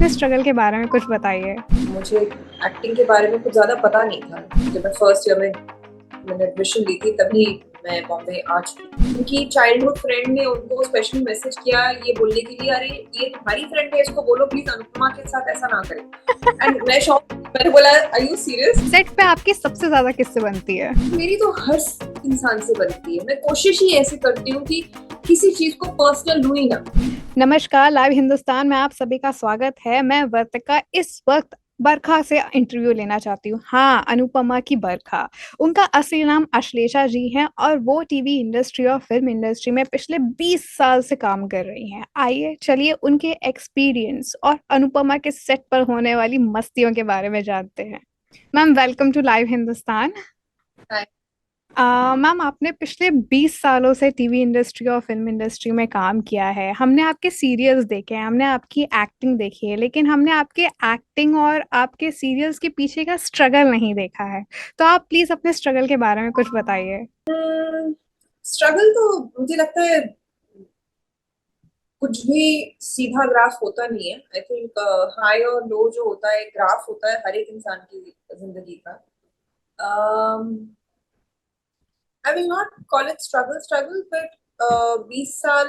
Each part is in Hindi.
अपने स्ट्रगल के बारे में कुछ बताइए। मुझे एक्टिंग के बारे में कुछ ज़्यादा पता नहीं था। जब मैं फर्स्ट ईयर में मैंने एडमिशन ली थी तभी मैं बॉम्बे आ चुकी थी। उनकी चाइल्डहुड फ्रेंड ने उनको स्पेशली मैसेज किया ये बोलने के लिए, अरे ये तुम्हारी फ्रेंड है, इसको बोलो प्लीज अनुपमा के साथ ऐसा ना करे। एंड मैं शॉक, मैंने बोला आर यू सीरियस? सेट पे आपकी सबसे ज्यादा किससे बनती है? मेरी तो हर इंसान से बनती है। मैं कोशिश ही ऐसे करती हूँ कि किसी चीज को पर्सनल लूँ ही ना। नमस्कार, लाइव हिंदुस्तान में आप सभी का स्वागत है। मैं वर्तिका इस वक्त बरखा से इंटरव्यू लेना चाहती हूँ। हाँ, अनुपमा की बरखा। उनका असली नाम अश्लेषा जी है और वो टीवी इंडस्ट्री और फिल्म इंडस्ट्री में पिछले 20 साल से काम कर रही हैं। आइए चलिए उनके एक्सपीरियंस और अनुपमा के सेट पर होने वाली मस्तियों के बारे में जानते हैं। Ma'am, welcome to live Hindustan. Ma'am, आपने पिछले 20 सालों से टीवी इंडस्ट्री और फिल्म इंडस्ट्री में काम किया है। हमने आपके सीरियल्स देखे हैं, हमने आपकी एक्टिंग देखी है, लेकिन हमने आपके एक्टिंग और आपके सीरियल्स के पीछे का स्ट्रगल नहीं देखा है। तो आप प्लीज अपने स्ट्रगल के बारे में कुछ बताइए। स्ट्रगल तो मुझे लगता है कुछ भी सीधा ग्राफ होता नहीं है। आई थिंक हाई और लो जो होता है ग्राफ होता है हर एक इंसान की जिंदगी का। I will not call it struggle struggle but 20 साल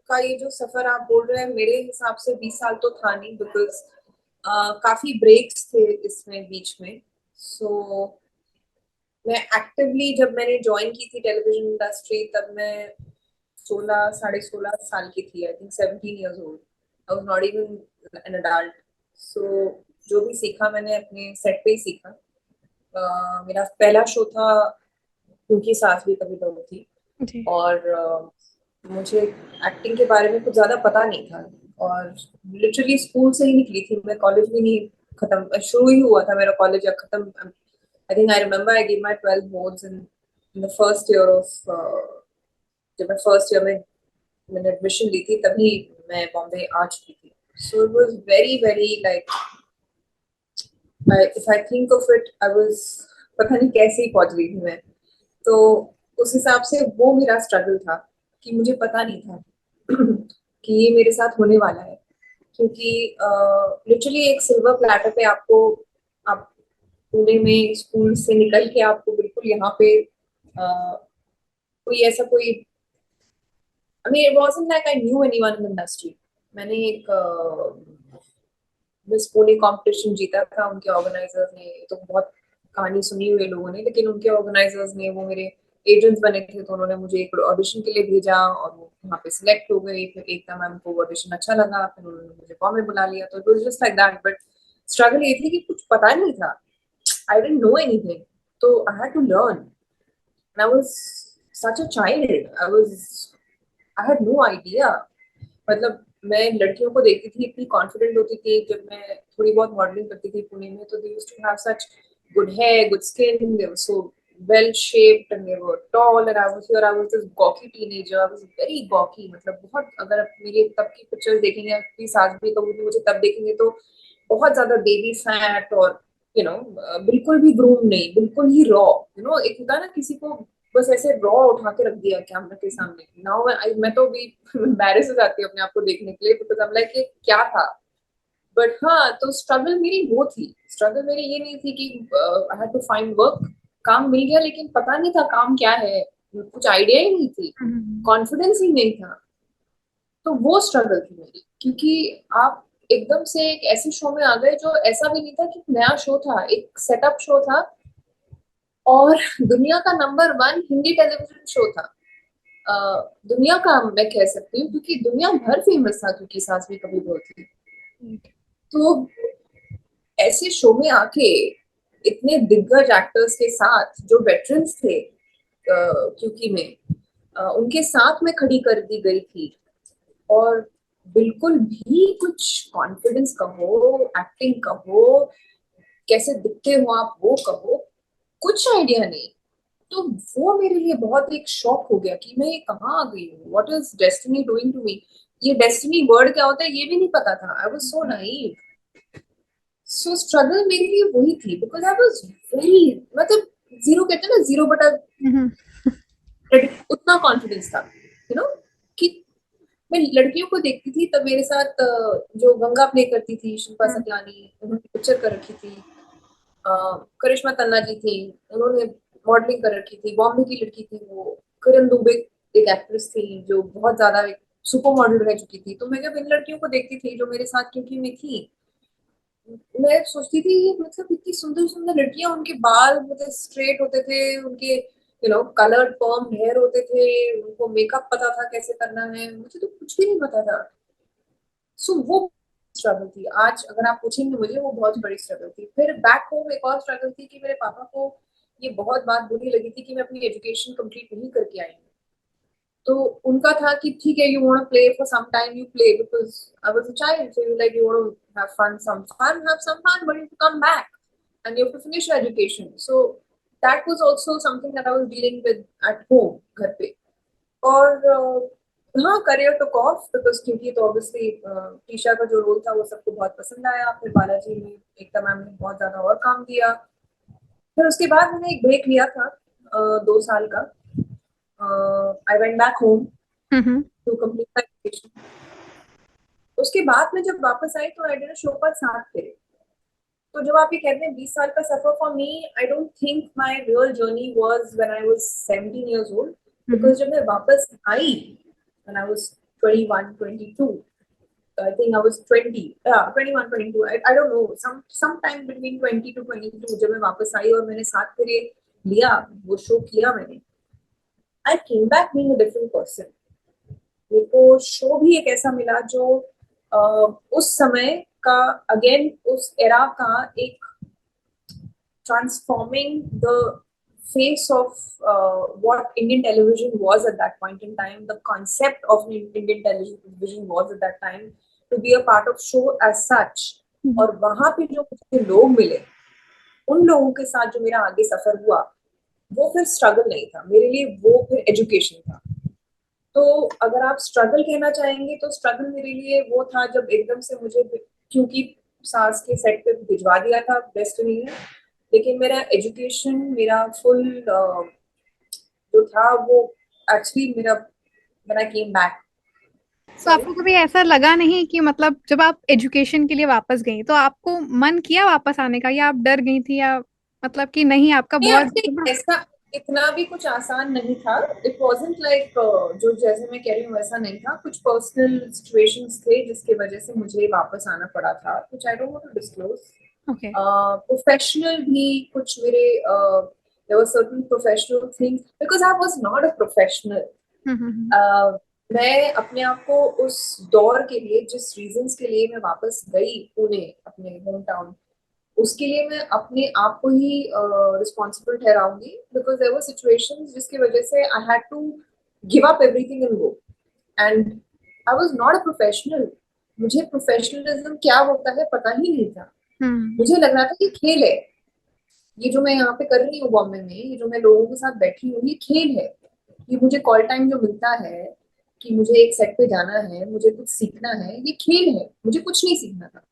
का ये जो सफर आप बोल रहे हैं, मेरे हिसाब से 20 साल तो था नहीं, बिकॉज काफी ब्रेक्स थे इसमें बीच में। सो मैं एक्टिवली जब मैंने ज्वाइन की थी टेलीविजन इंडस्ट्री तब मैं 16 साढ़े 16 साल की थी। I think 17 years old. I was not even an adult. So जो भी सीखा मैंने अपने सेट पे ही सीखा। मेरा पहला शो था क्योंकि सास भी कभी बहू थी। जी। और मुझे एक्टिंग के बारे में कुछ ज्यादा पता नहीं था। और लिटरली स्कूल से ही निकली थी मैं, कॉलेज भी नहीं खत्म, शुरू ही हुआ था मेरा कॉलेज या खत्म। I think I remember I give my 12 boards in the first year of, जब मैं फर्स्ट ईयर में मैंने एडमिशन ली थी तभी मैं बॉम्बे आ चुकी थी। So it was very very like, if I think of it I was, पता नहीं कैसे ही पहुंच गई थी मैं। तो उस हिसाब से वो मेरा स्ट्रगल था कि मुझे पता नहीं था कि ये मेरे साथ होने वाला है। क्योंकि लिटरली एक सिल्वर प्लेटर पे आपको, आप पुणे में स्कूल से निकल के आपको बिल्कुल यहाँ पे कोई ऐसा कोई, I mean, it wasn't like I knew anyone in the industry. मैंने एक मिस पुणे कंपटीशन जीता था। उनके ऑर्गेनाइजर्स ने, तो बहुत कहानी सुनी हुई है लोगों ने, लेकिन उनके ऑर्गेनाइजर्स ने, वो मेरे एजेंट्स बने थे, तो उन्होंने मुझे एक ऑडिशन के लिए भेजा और वो वहाँ पे सिलेक्ट हो गई। फिर एकता मैम को ऑडिशन अच्छा लगा, फिर उन्होंने मुझे बॉम्बे बुला लिया। तो it was just like that. But struggle ये थी कि कुछ पता नहीं था। आई डिडंट नो एनीथिंग, तो I had to learn. I was such a child. I had no idea. मतलब मैं लड़कियों को देखती थी, इतनी कॉन्फिडेंट होती थी। जब मैं थोड़ी बहुत मॉडलिंग करती थी पुणे में, तो they used to have such good hair, good skin, they were so well shaped and they were tall, and I was this gawky teenager. I was very gawky. मतलब बहुत, अगर आप मेरी तब की पिक्चर्स देखेंगे, आपकी सास भी कभी मुझे तब देखेंगे तो बहुत ज्यादा बेबी फैट और बिल्कुल भी ग्रूम नहीं, बिल्कुल ही रॉ। एक होता है ना किसी को बस ऐसे रॉ उठा के रख दिया कैमरा के सामने। नाउ मैं तो भी एम्बैरेस हो जाती हूँ अपने आप को देखने के लिए, बिकॉज आई एम लाइक ये क्या था। बट हाँ, तो स्ट्रगल मेरी वो थी। स्ट्रगल मेरी ये नहीं थी कि I had to find work. काम मिल गया लेकिन पता नहीं था काम क्या है, कुछ आइडिया ही नहीं थी, हम्म। कॉन्फिडेंस ही नहीं था। तो वो स्ट्रगल थी मेरी, क्योंकि आप एकदम से एक ऐसे शो में आ गए जो ऐसा भी नहीं था कि नया शो था, एक सेटअप शो था और दुनिया का नंबर 1 हिंदी टेलीविजन शो था। दुनिया का मैं कह सकती हूँ, क्योंकि दुनिया भर फेमस था, क्योंकि सास भी कभी बहू थी। तो ऐसे शो में आके इतने दिग्गज एक्टर्स के साथ जो वेटरन्स थे, क्योंकि में उनके साथ में खड़ी कर दी गई थी। और बिल्कुल भी कुछ कॉन्फिडेंस कहो, एक्टिंग कहो, कैसे दिखते हो आप वो कहो, कुछ आइडिया नहीं। तो वो मेरे लिए बहुत एक शॉक हो गया कि मैं ये कहाँ आ गई हूँ। What is destiny doing to me? ये डेस्टिनी वर्ड क्या होता है ये भी नहीं पता था। I was so naive. So struggle मेरे लिए वही थी, बिकॉज आई वाज वेरी, मतलब जीरो कहते हैं ना, 0/, हम्म। उतना कॉन्फिडेंस था, यू नो कि मैं लड़कियों को देखती थी तब मेरे साथ जो गंगा प्ले करती थी शिल्पा हम्म। सत्यानी, उन्होंने पिक्चर कर रखी थी। करिश्मा तन्ना जी थी, उन्होंने मॉडलिंग कर रखी थी। बॉम्बे की लड़की थी वो, किरण दुबे एक एक्ट्रेस थी जो बहुत ज्यादा एक सुपर मॉडल रह चुकी थी। तो मैं जब इन लड़कियों को देखती थी जो मेरे साथ क्योंकि में थी, मैं सोचती थी ये मतलब इतनी सुंदर सुंदर लड़कियां, उनके बाल मतलब स्ट्रेट होते थे, उनके कलर्ड पर्म हेयर होते थे, उनको मेकअप पता था कैसे करना है, मुझे तो कुछ भी नहीं पता था। सो वो स्ट्रगल थी। आज अगर आप पूछेंगे मुझे, वो बहुत बड़ी स्ट्रगल थी। फिर बैक होम एक और स्ट्रगल थी कि मेरे पापा को ये बहुत बात बुरी लगी थी कि मैं अपनी एजुकेशन कंप्लीट नहीं करके आई हूँ। तो उनका था कि ठीक है, you want to play for some time, you play because I was a child, so you like you want to have some fun, but you come back and you have to finish your education. So that was also something that I was dealing with at home, घर पे। और हाँ, करियर टुक ऑफ बिकॉज क्योंकि तो ऑब्वियसली टीशा का जो रोल था वो सबको बहुत पसंद आया। फिर बालाजी ने, एकता मैम ने बहुत ज्यादा और काम दिया। फिर उसके बाद मैंने एक ब्रेक लिया था 2 साल का। I went back home hmm. To complete my education. उसके बाद में जब वापस आई तो आई डिड अ शो पर 7 फेरे। तो जब आप ये कहते हैं 20 साल का सफर, for me I don't think my real journey was when I was 17 years old. Hmm. Because जब मैं वापस आई when I was 21 22, I think I was 20, yeah, 21, 22. I don't know, sometime between 20 to 22 जब मैं वापस आई और मैंने 7 फेरे लिया, वो शो किया मैंने, I came back being a different person. मेरे को शो भी एक ऐसा मिला जो उस समय का, अगेन उस एरा का एक transforming the face of what Indian television was at that point in time, the concept of Indian television was at that time, to be a part of show as such. और वहां पे जो मुझे लोग मिले, उन लोगों के साथ जो मेरा आगे सफर हुआ, वो फिर स्ट्रगल नहीं था मेरे लिए, वो फिर एजुकेशन था। तो अगर आप स्ट्रगल कहना चाहेंगे तो स्ट्रगल मेरे लिए वो था जब एकदम से मुझे, क्योंकि सास के सेट पे भिजवा दिया था डेस्टिनी ने, लेकिन मेरा एजुकेशन, मेरा फुल जो था वो एक्चुअली मेरा, व्हेन आई केम बैक। तो सॉरी। आपको कभी ऐसा लगा नहीं कि मतलब जब आप एजुकेशन के लिए वापस गई तो आपको मन किया वापस आने का, या आप डर गई थी, या मतलब कि नहीं आपका नहीं, बहुत एक्चुअली ऐसा इतना भी कुछ आसान नहीं था। इट वाजंट लाइक जो जैसे मैं कह रही हूँ वैसा नहीं था। कुछ पर्सनल सिचुएशंस थे जिसकी वजह से मुझे वापस आना पड़ा था, कुछ I don't want to disclose. Okay. Professional भी कुछ मेरे, there were certain professional things because I was not a professional. हम्म। मैं अपने आप को उस दौर के लिए, जिस रीजंस के लिए मैं वापस गई पुणे अपने होम टाउन, उसके लिए मैं अपने आप को ही रिस्पॉन्सिबल ठहराऊंगी। बिकॉज देयर वर सिचुएशंस जिसकी वजह से I had to give up everything and go, and I was not a professional. मुझे प्रोफेशनलिज्म क्या होता है पता ही नहीं था। हम्म। मुझे लग रहा था कि खेल है, ये जो मैं यहाँ पे कर रही हूँ बॉम्बे में, ये जो मैं लोगों के साथ बैठी हूँ, ये खेल है। ये मुझे कॉल टाइम जो मिलता है कि मुझे एक सेट पे जाना है, मुझे कुछ सीखना है, ये खेल है, मुझे कुछ नहीं सीखना था।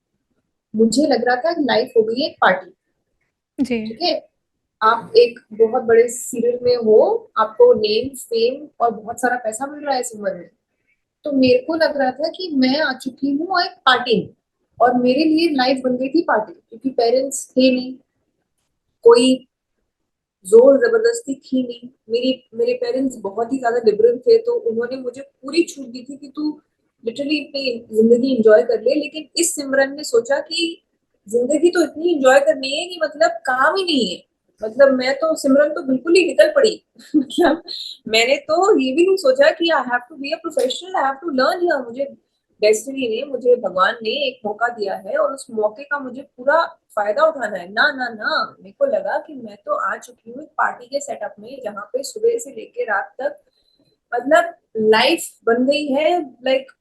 मुझे लग रहा था कि लाइफ हो गई एक पार्टी। जी। ठीक है, आप एक बहुत बड़े सीरियल में हो, आपको नेम फेम और बहुत सारा पैसा मिल रहा है इस उम्र में। तो मेरे को लग रहा था कि मैं आ चुकी हूँ एक पार्टी में, और मेरे लिए लाइफ बन गई थी पार्टी, क्योंकि पेरेंट्स थे नहीं, कोई जोर जबरदस्ती थी नहीं। मेरे पेरेंट्स बहुत ही ज्यादा लिबरल थे, तो उन्होंने मुझे पूरी छूट दी थी कि तू लिटरली अपनी जिंदगी एंजॉय कर ले। लेकिन इस सिमरन ने सोचा कि जिंदगी तो इतनी एंजॉय करनी है कि मतलब काम ही नहीं है। मतलब मैं तो, सिमरन तो बिल्कुल ही निकल पड़ी। मतलब मैंने तो ये भी नहीं सोचा कि I have to be a professional, I have to learn here. मुझे डेस्टिनी ने, मुझे भगवान ने एक मौका दिया है और उस मौके का मुझे पूरा फायदा उठाना है। ना ना ना, मेरे को लगा कि मैं तो आ चुकी हूँ एक पार्टी के सेटअप में, जहाँ पे सुबह से लेके रात तक मतलब लाइफ बन गई है। लाइक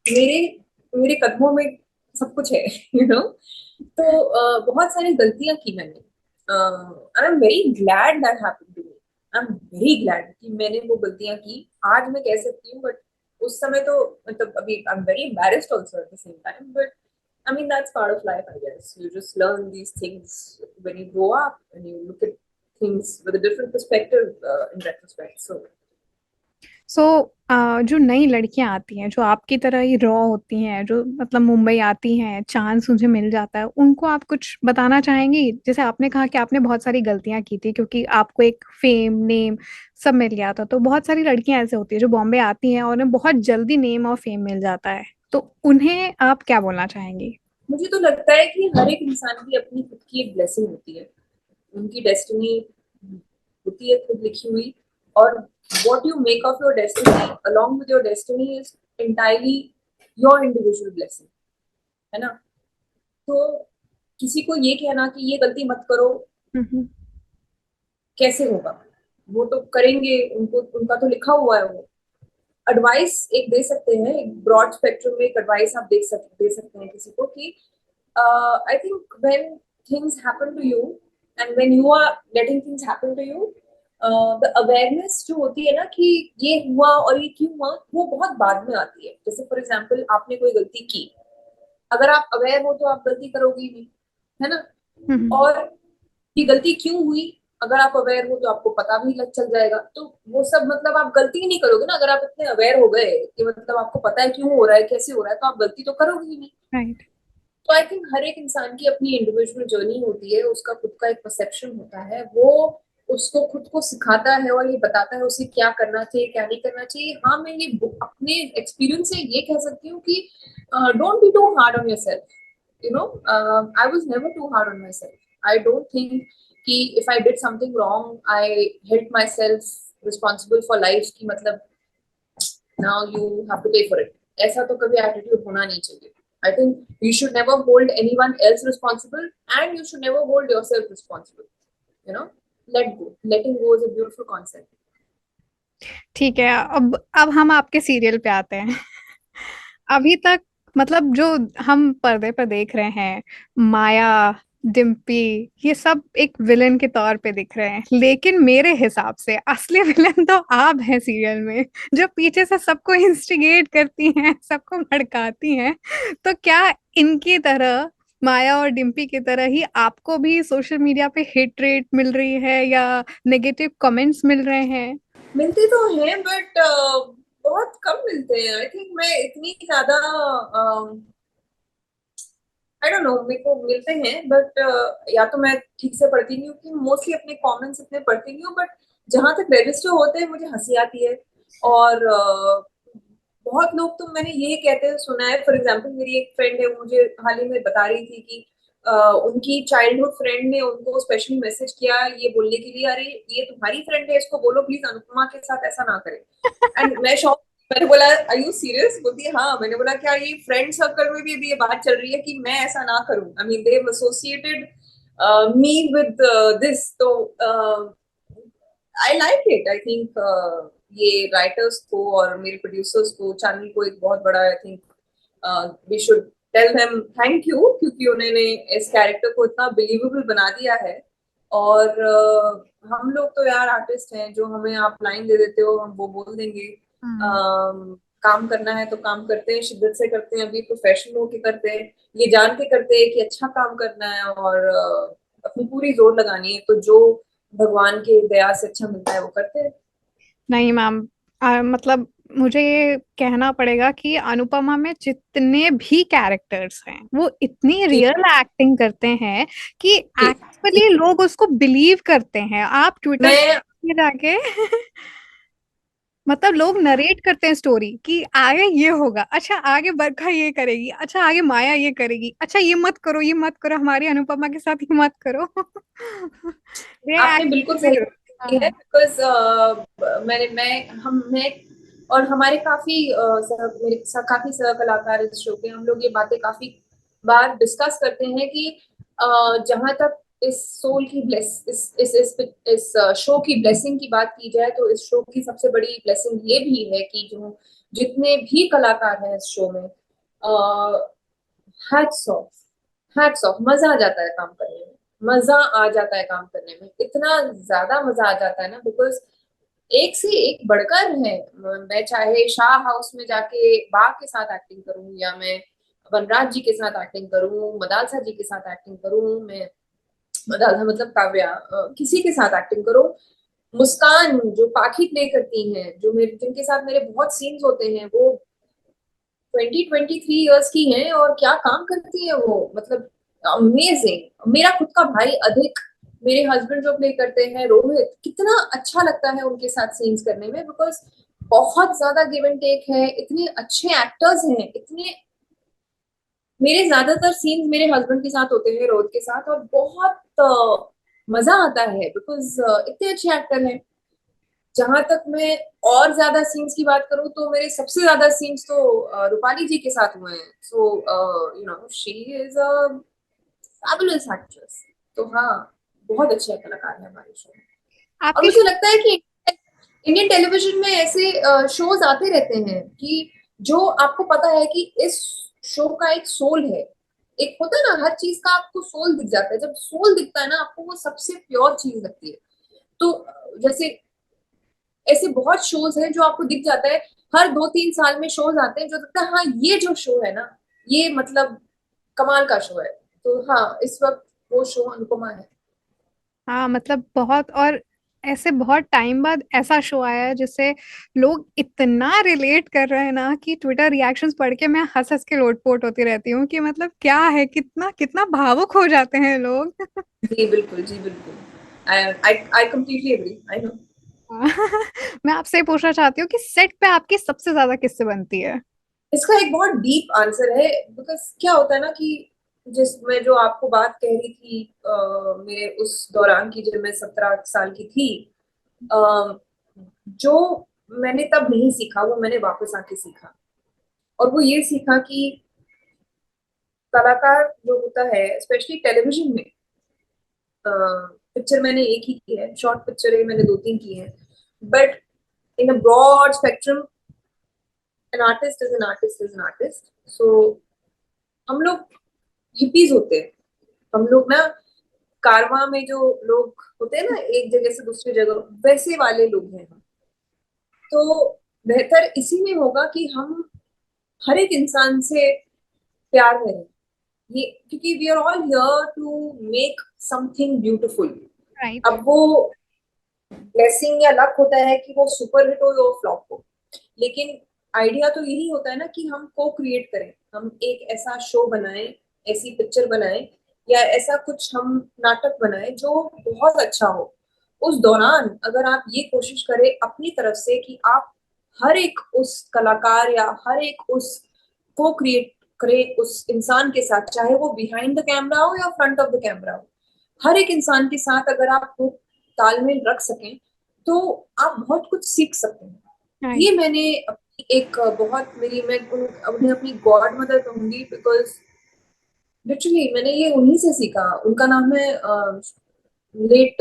मेरे मेरे कदमों में सब कुछ है। तो बहुत सारी गलतियां की मैंने। I am very glad that happened to me. I am very glad कि मैंने वो गलतियां की। आज मैं कह सकती हूँ, बट उस समय तो मतलब अभी आई am very embarrassed also at the same time, but I mean, that's part of life, I guess. You just learn these things when you grow up and you look at things with a different perspective in retrospect. So, सो जो नई लड़कियां आती हैं जो आपकी तरह ही रॉ होती हैं, जो मतलब मुंबई आती हैं, चांस उन्हें मिल जाता है, उनको आप कुछ बताना चाहेंगी? जैसे आपने कहा कि आपने बहुत सारी गलतियां की थी क्योंकि आपको एक फेम नेम सब मिल गया था, तो बहुत सारी लड़कियां ऐसे होती है जो बॉम्बे आती हैं और उन्हें बहुत जल्दी नेम और फेम मिल जाता है, तो उन्हें आप क्या बोलना चाहेंगी? मुझे तो लगता है कि हर एक इंसान की अपनी खुद की एक ब्लेसिंग होती है, उनकी डेस्टिनी होती है खुद लिखी हुई। और what you make of your destiny along with your destiny is entirely your individual blessing, है ना। तो किसी को ये कहना कि ये गलती मत करो, हम्म। कैसे होगा? वो तो करेंगे, उनको उनका तो लिखा हुआ है। वो एडवाइस एक दे सकते हैं, एक ब्रॉड स्पेक्ट्रम में एक एडवाइस आप दे सकते हैं किसी को कि I think when things happen to you and when you are letting things happen to you, the awareness जो होती है ना कि ये हुआ और ये क्यों हुआ, वो बहुत बाद में आती है। जैसे फॉर एग्जाम्पल आपने कोई गलती की, अगर आप अवेयर हो तो आप गलती करोगे ही नहीं, है ना। हम्म। और ये गलती क्यों हुई, अगर आप अवेयर हो तो आपको पता भी लग चल जाएगा। तो वो सब मतलब आप गलती ही नहीं करोगे ना, अगर आप इतने अवेयर हो गए कि मतलब आपको पता है क्यों हो रहा है, कैसे हो रहा है, तो आप गलती तो करोगे ही नहीं। राइट। तो आई थिंक हर एक इंसान की अपनी इंडिविजुअल जर्नी होती है, उसका खुद का एक परसेप्शन होता है, वो उसको खुद को सिखाता है और ये बताता है उसे क्या करना चाहिए क्या नहीं करना चाहिए। हाँ, मैं ये अपने एक्सपीरियंस से ये कह सकती हूँ कि don't be too hard on yourself, you know. I was never too hard on myself. I don't think कि if I did something wrong I held myself responsible for life कि मतलब now you have to pay for it, ऐसा तो कभी एटीट्यूड होना नहीं चाहिए। I think you should never hold anyone else responsible and you should never hold yourself responsible, you know. Let go, letting go is a beautiful concept. ठीक है, अब हम आपके सीरियल पे आते हैं। अभी तक मतलब जो हम पर्दे पर देख रहे हैं, माया, डिम्पी, ये सब एक विलन के तौर पे दिख रहे हैं, लेकिन मेरे हिसाब से असली विलन तो आप हैं सीरियल में, जो पीछे से सबको इंस्टिगेट करती हैं, सबको भड़काती हैं। तो क्या इनकी तरह, माया और डिम्पी की तरह ही आपको भी सोशल मीडिया पे हिट रेट मिल रही है या नेगेटिव कमेंट्स मिल रहे हैं? मिलते तो हैं बट बहुत कम मिलते हैं। आई थिंक मैं इतनी ज्यादा आई डोंट नो, मेरे को मिलते हैं बट या तो मैं ठीक से पढ़ती नहीं हूँ कि मोस्टली अपने कमेंट्स इतने पढ़ती नहीं हूँ। बट जहां तक रजिस्टर होते हैं मुझे हंसी आती है। और बहुत लोग तो मैंने ये कहते हुए सुना है, फॉर एग्जांपल मेरी एक फ्रेंड है, वो मुझे हाल ही में बता रही थी कि उनकी चाइल्डहुड फ्रेंड ने उनको स्पेशली मैसेज किया ये बोलने के लिए, अरे ये तुम्हारी फ्रेंड है, इसको बोलो प्लीज अनुपमा के साथ ऐसा ना करे। एंड मैं शॉक, मैंने बोला आर यू सीरियस? बोलती है हाँ। मैंने बोला क्या ये फ्रेंड सर्कल में भी अभी ये बात चल रही है कि मैं ऐसा ना करूं? I mean they have associated me with this. तो I like it. I think ये राइटर्स को और मेरे प्रोड्यूसर्स को, चांदनी को एक बहुत बड़ा I think we should tell them thank you, क्योंकि उन्होंने इस कैरेक्टर को इतना बिलीवेबल बना दिया है। और हम लोग तो यार आर्टिस्ट हैं, जो हमें आप लाइन दे देते हो हम वो बोल देंगे। हम्म। काम करना है तो काम करते हैं, शिद्दत से करते हैं, अभी प्रोफेशनल होके करते हैं, ये जान के करते हैं कि अच्छा काम करना है और अपनी पूरी जोर लगानी है। तो जो भगवान की दया से अच्छा मिलता है वो करते हैं। नहीं मैम, मतलब मुझे ये कहना पड़ेगा कि अनुपमा में जितने भी कैरेक्टर्स हैं वो इतनी जी रियल एक्टिंग करते हैं कि जी जी। एक्चुअली लोग उसको बिलीव करते हैं। आप ट्विटर मैं पे जाके मतलब लोग नरेट करते हैं स्टोरी कि आगे ये होगा, अच्छा आगे बरखा ये करेगी, अच्छा आगे माया ये करेगी, अच्छा ये मत करो, ये मत करो, हमारी अनुपमा के साथ ये मत करो। ये आपने बिल्कुल एक्चुअली। सही हाँ की है, हाँ। बिकॉज मैंने मैं और हमारे काफी मेरे साथ काफी सह कलाकार इस शो के, हम लोग ये बातें काफी बार डिस्कस करते हैं कि जहां तक इस सोल की ब्लेस इस शो की ब्लेसिंग की बात की जाए, तो इस शो की सबसे बड़ी ब्लेसिंग ये भी है कि जो जितने भी कलाकार हैं इस शो में, हैट्स ऑफ, हैट्स ऑफ। मजा आ जाता है काम करने में, मजा आ जाता है काम करने में, इतना ज्यादा मजा आ जाता है ना, बिकॉज एक से एक बढ़कर है। मैं चाहे शाह हाउस में जाके बाघ के साथ एक्टिंग करूं, या मैं वनराज जी के साथ एक्टिंग करूं, मदालसा जी के साथ एक्टिंग करूं, मैं मदालसा मतलब काव्या, किसी के साथ एक्टिंग करूं, मुस्कान जो पाखी प्ले करती हैं, जो मेरे जिनके साथ मेरे बहुत सीन्स होते हैं, वो 23 इयर्स की हैं और क्या काम करती है वो, मतलब अमेजिंग। मेरा खुद का भाई अधिक, मेरे हस्बैंड जो प्ले करते हैं रोहित, कितना अच्छा लगता है उनके साथ सीन्स करने में, बिकॉज बहुत ज्यादा गिव एंड टेक है, इतने अच्छे एक्टर्स हैं, इतने। मेरे ज्यादातर सीन्स मेरे हस्बैंड के साथ होते हैं, रोहित के साथ, और बहुत मजा आता है बिकॉज इतने अच्छे एक्टर हैं। जहां तक मैं और ज्यादा सीन्स की बात करूं तो मेरे सबसे ज्यादा सीन्स तो रूपाली जी के साथ हुए हैं। So you know she is a fabulous actress. तो हाँ, बहुत अच्छे कलाकार है हमारे शो में। और आपके मुझे शो। लगता है कि इंडियन टेलीविजन में ऐसे शोज आते रहते हैं कि जो आपको पता है कि इस शो का एक सोल है। एक होता है ना, हर चीज का आपको सोल दिख जाता है, जब सोल दिखता है ना आपको, वो सबसे प्योर चीज लगती है। तो जैसे ऐसे बहुत शोज हैं जो आपको दिख जाता है, हर 2-3 साल में शोज आते हैं जो लगता है हाँ ये जो शो है ना, ये मतलब कमाल का शो है। तो हाँ, इस वक्त वो शो अनुपमा है। हाँ मतलब बहुत, और ऐसे बहुत टाइम बाद ऐसा शो आया है जिससे लोग इतना रिलेट कर रहे हैं ना कि ट्विटर रिएक्शंस पढ़ के मैं हंस हंस के लोटपोट होती रहती हूँ कि मतलब क्या है, कितना कितना भावुक हो जाते हैं लोग। जी बिल्कुल, जी बिल्कुल। I completely agree, I know. मैं आपसे ये पूछना चाहती हूँ कि सेट पे आपकी सबसे ज्यादा किससे बनती है? इसका एक बहुत डीप आंसर है, बिकॉज क्या होता है ना कि जिसमें जो आपको बात कह रही थी मेरे उस दौरान की, जब मैं 17 साल की थी, अ, जो मैंने तब नहीं सीखा वो मैंने वापस आके सीखा। और वो ये सीखा कि कलाकार जो होता है, स्पेशली टेलीविजन में, पिक्चर मैंने एक ही की है, शॉर्ट पिक्चर है मैंने 2-3 की है, but in a broad spectrum an artist is an artist is an artist. So हम लोग हिपीज होते हैं, हम लोग ना कारवां में जो लोग होते हैं ना, एक जगह से दूसरी जगह, वैसे वाले लोग हैं हम। तो बेहतर इसी में होगा कि हम हर एक इंसान से प्यार करें, ये क्योंकि we are all here to make something beautiful. Right. अब वो ब्लेसिंग या लक होता है कि वो सुपर हिट हो या फ्लॉप हो, लेकिन आइडिया तो यही होता है ना कि हम को क्रिएट करें, हम एक ऐसा शो बनाएं, ऐसी पिक्चर बनाएं, या ऐसा कुछ हम नाटक बनाएं जो बहुत अच्छा हो। उस दौरान अगर आप ये कोशिश करें अपनी तरफ से कि आप हर एक उस कलाकार या हर एक उस को क्रिएट करें उस इंसान के साथ, चाहे वो बिहाइंड द कैमरा हो या फ्रंट ऑफ द कैमरा हो, हर एक इंसान के साथ अगर आप वो तालमेल रख सकें तो आप बहुत कुछ सीख सकते हैं। राइट। ये मैंने अपनी एक बहुत मेरी, मैं उन्हें अपनी गॉड मदर कहूंगी, बिकॉज लिटरली मैंने ये उन्हीं से सीखा। उनका नाम है लेट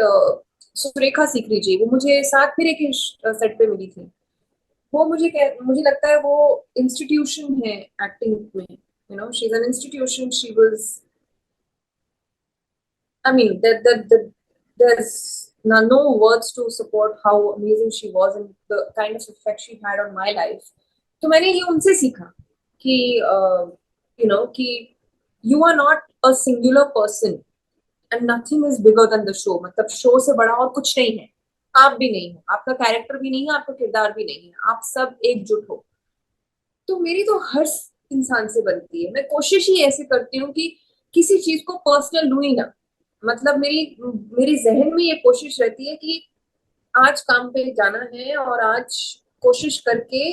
सुरेखा सीकरी जी। वो मुझे सात फेरे के सेट पे मिली थी। वो मुझे लगता है वो इंस्टीट्यूशन है एक्टिंग में, you know she is an institution. She was, I mean, there's no words to support how amazing she was and the kind of effect she had on my life. तो मैंने ये उनसे सीखा कि कि you are not a singular person and nothing is bigger than the show. मतलब शो से बड़ा और कुछ नहीं है, आप भी नहीं हो, आपका कैरेक्टर भी नहीं है, आपका किरदार भी नहीं है, आप सब एकजुट हो। तो मेरी तो हर इंसान से बनती है। मैं कोशिश ही ऐसे करती हूँ कि किसी चीज को पर्सनल लूँ ही ना। मतलब मेरी मेरी जहन में ये कोशिश रहती है कि आज काम पे जाना है और आज कोशिश करके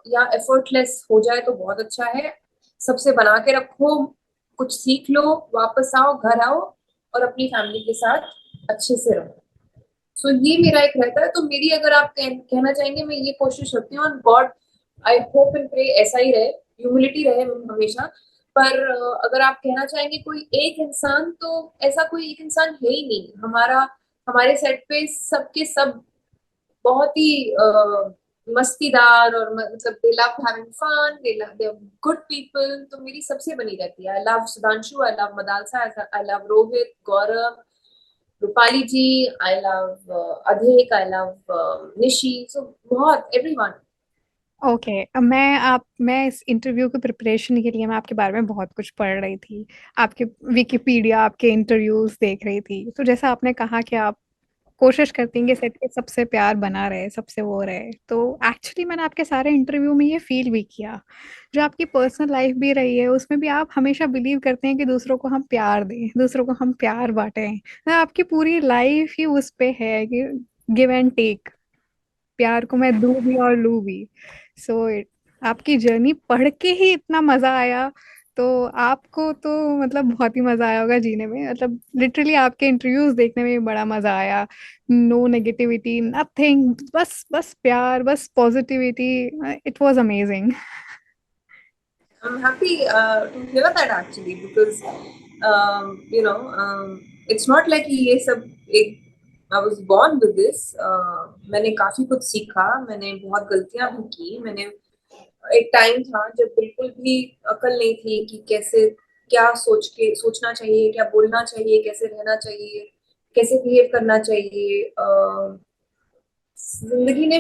या एफर्टलेस हो जाए तो बहुत अच्छा है। सबसे बना के रखो, कुछ सीख लो, वापस आओ, घर आओ और अपनी फैमिली के साथ अच्छे से रहो। सो ये मेरा एक रहता है। तो मेरी, अगर आप कहना चाहेंगे, मैं ये कोशिश रखती हूँ, और God I hope and pray ऐसा ही रहे, ह्यूमिलिटी रहे हमेशा। पर अगर आप कहना चाहेंगे कोई एक इंसान, तो ऐसा कोई एक इंसान है ही नहीं हमारा। हमारे सेट पे सबके सब बहुत ही मस्तीदार, और मतलब they love having fun, they good people. तो मेरी सबसे बनी रहती है। I love Sudhanshu, I love Madalsa, I love Rohit, Gaurav, Rupali ji, I love Adhik, I love Nishi. सो बहुत एवरीवन। ओके, मैं इस इंटरव्यू की प्रिपरेशन के लिए मैं आपके बारे में बहुत कुछ पढ़ रही थी। आपके विकिपीडिया, आपके इंटरव्यूज देख रही थी। तो जैसा आपने कहा कि आप कोशिश करती हैं कि सेट पे सबसे प्यार बना रहे, सबसे वो रहे। तो एक्चुअली मैंने आपके सारे इंटरव्यू में ये फ़ील भी किया। जो आपकी पर्सनल लाइफ़ भी रही है, उसमें भी आप हमेशा बिलीव करते हैं कि दूसरों को हम प्यार दें, दूसरों को हम प्यार बाँटें। आपकी पूरी लाइफ़ ही उस पे है कि गिव एंड टेक। प्यार को मैं दूँ भी और लूँ भी। सो आपकी जर्नी पढ़ के ही इतना मज़ा आया, तो आपको तो मतलब बहुत ही मज़ा आया होगा जीने में। मतलब लिटरली आपके इंटरव्यूज़ देखने में भी बड़ा मज़ा आया। नो नेगेटिविटी, नथिंग, बस बस प्यार, बस positivity. It was amazing. I'm happy to hear that actually because you know it's not like ये सब एक I was born with this. मैंने काफी कुछ सीखा, मैंने बहुत गलतियां भी की, मैंने एक टाइम था जब बिल्कुल भी अकल नहीं थी कि कैसे क्या सोचना चाहिए, क्या बोलना चाहिए, कैसे रहना चाहिए, कैसे बिहेव करना चाहिए। जिंदगी ने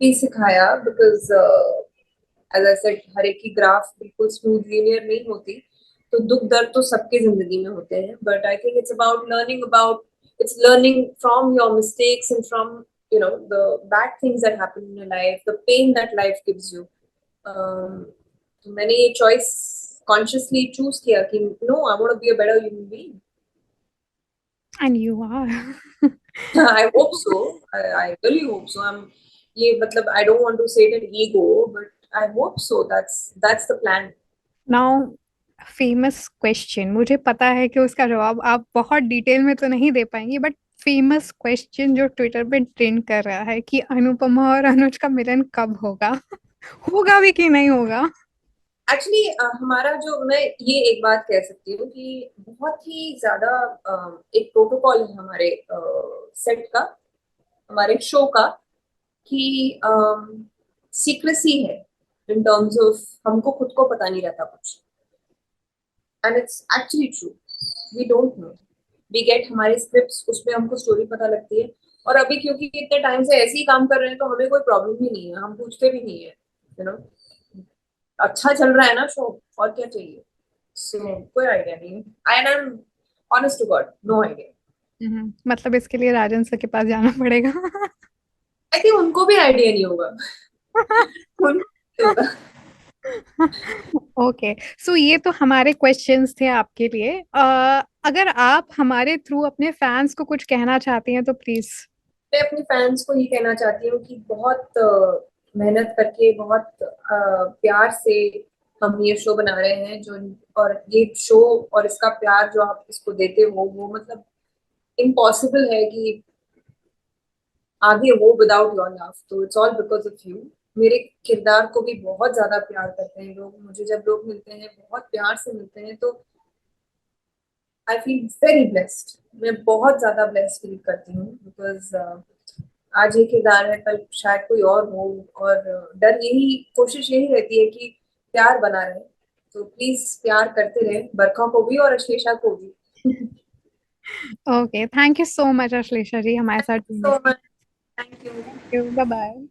भी सिखाया बिकॉज एज आई सेड हर एक की ग्राफ बिल्कुल स्मूथ लीनियर नहीं होती, तो दुख दर्द तो सबके जिंदगी में होते हैं, but I think it's learning from your mistakes and from the bad things that happen in your life, the pain that life gives you. तो मैंने ये चॉइस कॉन्शियसली चूज किया कि no, I want to be a better human being. And you are. I hope so. I really hope so. ये मतलब I don't want to say it an ego, but I hope so. That's the plan. Now famous question, मुझे पता है कि उसका जवाब आप बहुत डिटेल में तो नहीं दे पाएंगे, बट फेमस क्वेश्चन जो ट्विटर पे ट्रेंड कर रहा है कि अनुपमा और अनुज का मिलन कब होगा। होगा भी कि नहीं होगा। एक्चुअली हमारा जो मैं ये एक बात कह सकती हूँ कि बहुत ही ज्यादा एक प्रोटोकॉल है हमारे सेट का, हमारे शो का, कि सीक्रेसी है इन टर्म्स ऑफ हमको खुद को पता नहीं रहता कुछ, and it's actually true. We don't know, we get हमारे स्क्रिप्ट्स, उसमें हमको स्टोरी पता लगती है। और अभी क्योंकि इतने टाइम से ऐसे ही काम कर रहे हैं तो हमें कोई प्रॉब्लम ही नहीं है, हम पूछते भी नहीं है, यू नो। अच्छा चल रहा है ना शो, और क्या चाहिए। सो कोई आइडिया नहीं, I am honest to God, no idea. मतलब इसके लिए राजन सर के पास जाना पड़ेगा। आई थिंक उनको भी आइडिया नहीं होगा। उनको नहीं होगा। ओके, सो ये तो हमारे क्वेश्चंस थे आपके लिए। अगर आप हमारे थ्रू अपने फैंस को कुछ कहना चाहती हैं तो प्लीज। मैं अपने फैंस को ये कहना चाहती हूँ कि बहुत मेहनत करके, बहुत प्यार से हम ये शो बना रहे हैं, जो और ये शो और इसका प्यार जो आप इसको देते हो, वो मतलब इम्पॉसिबल है कि आगे हो विदाउट योर लव। तो it's all because of you. मेरे किरदार को भी बहुत ज्यादा प्यार करते हैं लोग, मुझे जब लोग मिलते हैं बहुत प्यार से मिलते हैं, तो आई फील वेरी ब्लेस्ड। मैं बहुत ज्यादा ब्लेस्ड फील करती हूँ बिकॉज आज ये किरदार है, कल शायद कोई और हो, और डर यही, कोशिश यही रहती है कि प्यार बना रहे। तो प्लीज प्यार करते रहे, बरखा को भी और अश्लेषा को भी। Okay, thank you so much Ashlesha ji हमारे साथ जुड़ने सो के मच, थैंक यू। लिए। Bye bye.